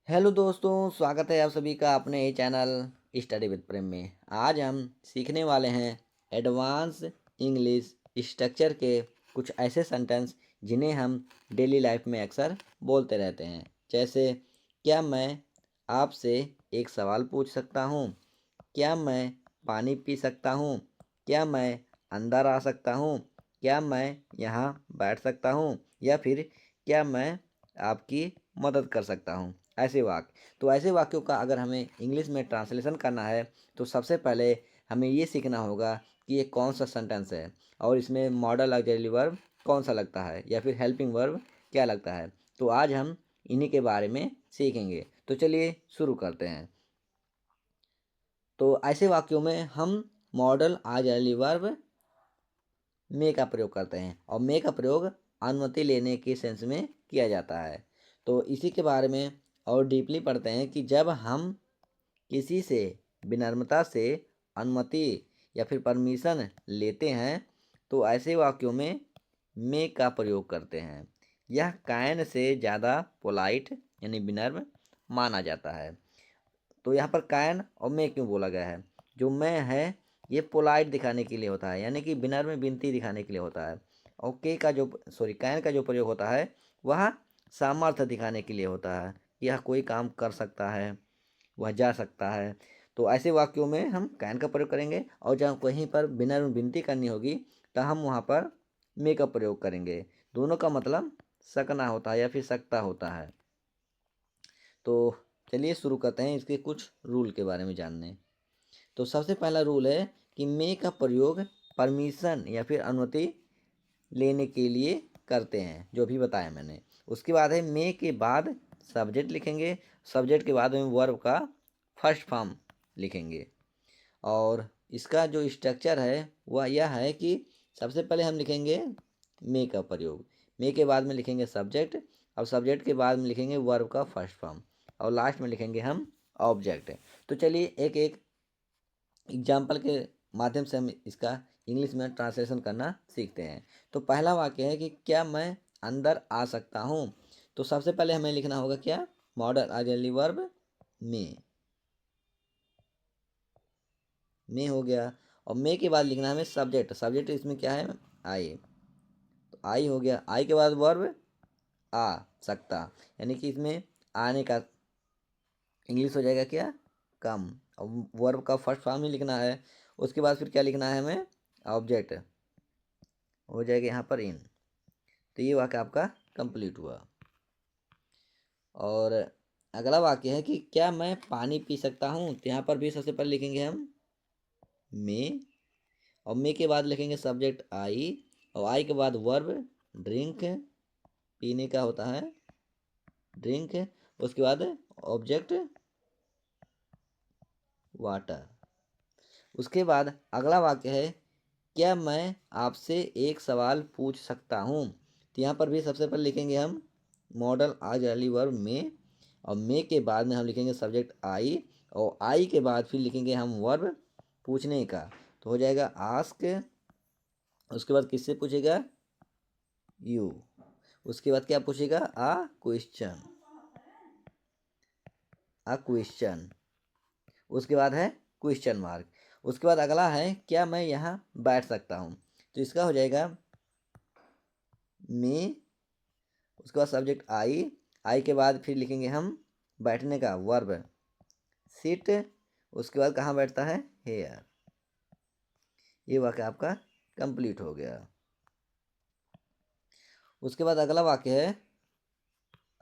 Hello दोस्तों, स्वागत है आप सभी का अपने ये चैनल स्टडी विद प्रेम में। आज हम सीखने वाले हैं एडवांस इंग्लिश स्ट्रक्चर के कुछ ऐसे सेंटेंस जिन्हें हम डेली लाइफ में अक्सर बोलते रहते हैं। जैसे, क्या मैं आपसे एक सवाल पूछ सकता हूँ? क्या मैं पानी पी सकता हूँ? क्या मैं अंदर आ सकता हूँ? क्या मैं यहाँ बैठ सकता हूँ? या फिर क्या मैं आपकी मदद कर सकता हूँ? ऐसे वाक्य। तो ऐसे वाक्यों का अगर हमें इंग्लिश में ट्रांसलेशन करना है तो सबसे पहले हमें ये सीखना होगा कि ये कौन सा सेंटेंस है और इसमें मॉडल ऑक्सिलरी वर्ब कौन सा लगता है या फिर हेल्पिंग वर्ब क्या लगता है। तो आज हम इन्हीं के बारे में सीखेंगे। तो चलिए शुरू करते हैं। तो ऐसे वाक्यों में हम मॉडल ऑक्सिलरी वर्ब मे का प्रयोग करते हैं और मे का प्रयोग अनुमति लेने के सेंस में किया जाता है। तो इसी के बारे में और डीपली पढ़ते हैं कि जब हम किसी से विनम्रता से अनुमति या फिर परमिशन लेते हैं तो ऐसे वाक्यों में मे का प्रयोग करते हैं। यह काइंड से ज़्यादा पोलाइट यानी विनम्र माना जाता है। तो यहाँ पर काइंड और मे क्यों बोला गया है? जो मैं है ये पोलाइट दिखाने के लिए होता है, यानी कि विनम्र में विनती दिखाने के लिए होता है। और के का जो काइंड का जो प्रयोग होता है वह सामर्थ्य दिखाने के लिए होता है। यह कोई काम कर सकता है, वह जा सकता है। तो ऐसे वाक्यों में हम कैन का प्रयोग करेंगे और जब कहीं पर विनम्र विनती करनी होगी तो हम वहाँ पर मे का प्रयोग करेंगे। दोनों का मतलब सकना होता है या फिर सकता होता है। तो चलिए शुरू करते हैं इसके कुछ रूल के बारे में जानने। तो सबसे पहला रूल है कि मे का प्रयोग परमिशन या फिर अनुमति लेने के लिए करते हैं, जो भी बताया मैंने। उसके बाद है मे के बाद सब्जेक्ट लिखेंगे, सब्जेक्ट के बाद में वर्ब का फर्स्ट फॉर्म लिखेंगे। और इसका जो स्ट्रक्चर है वह यह है कि सबसे पहले हम लिखेंगे मे का प्रयोग, मे के बाद में लिखेंगे सब्जेक्ट और सब्जेक्ट के बाद में लिखेंगे वर्ब का फर्स्ट फॉर्म और लास्ट में लिखेंगे हम ऑब्जेक्ट। तो चलिए एक एक एग्जाम्पल के माध्यम से हम इसका इंग्लिश में ट्रांसलेशन करना सीखते हैं। तो पहला वाक्य है कि क्या मैं अंदर आ सकता हूँ? तो सबसे पहले हमें लिखना होगा क्या? मॉडल ऑक्सिलरी वर्ब में हो गया। और मे के बाद लिखना है हमें सब्जेक्ट। सब्जेक्ट इसमें क्या है? आई। तो आई हो गया। आई के बाद वर्ब आ सकता, यानी कि इसमें आने का इंग्लिश हो जाएगा क्या? कम। और वर्ब का फर्स्ट फॉर्म ही लिखना है। उसके बाद फिर क्या लिखना है हमें? ऑब्जेक्ट हो जाएगा यहाँ पर इन। तो ये वाक्य आपका कंप्लीट हुआ। और अगला वाक्य है कि क्या मैं पानी पी सकता हूँ? तो यहाँ पर भी सबसे पहले लिखेंगे हम मे और मे के बाद लिखेंगे सब्जेक्ट आई और आई के बाद वर्ब ड्रिंक, पीने का होता है ड्रिंक। उसके बाद ऑब्जेक्ट वाटर। उसके बाद अगला वाक्य है क्या मैं आपसे एक सवाल पूछ सकता हूँ? तो यहाँ पर भी सबसे पहले लिखेंगे हम मॉडल ऑक्सिलरी वर्ब में और मे के बाद में हम लिखेंगे सब्जेक्ट आई और आई के बाद फिर लिखेंगे हम वर्ब पूछने का। तो हो जाएगा आस्क। उसके बाद किससे पूछेगा? यू। उसके बाद क्या पूछेगा? Question a question. उसके बाद है क्वेश्चन मार्क। उसके बाद अगला है क्या मैं यहाँ बैठ सकता हूँ? तो इसका हो जाएगा मे। उसके बाद सब्जेक्ट आई, आई के बाद फिर लिखेंगे हम बैठने का वर्ब सिट। उसके बाद कहाँ बैठता है? हेयर। ये वाक्य आपका कंप्लीट हो गया। उसके बाद अगला वाक्य है,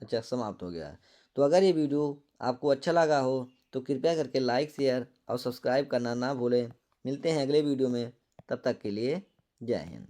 अच्छा समाप्त हो गया। तो अगर ये वीडियो आपको अच्छा लगा हो तो कृपया करके लाइक शेयर और सब्सक्राइब करना ना भूलें। मिलते हैं अगले वीडियो में, तब तक के लिए जय हिंद।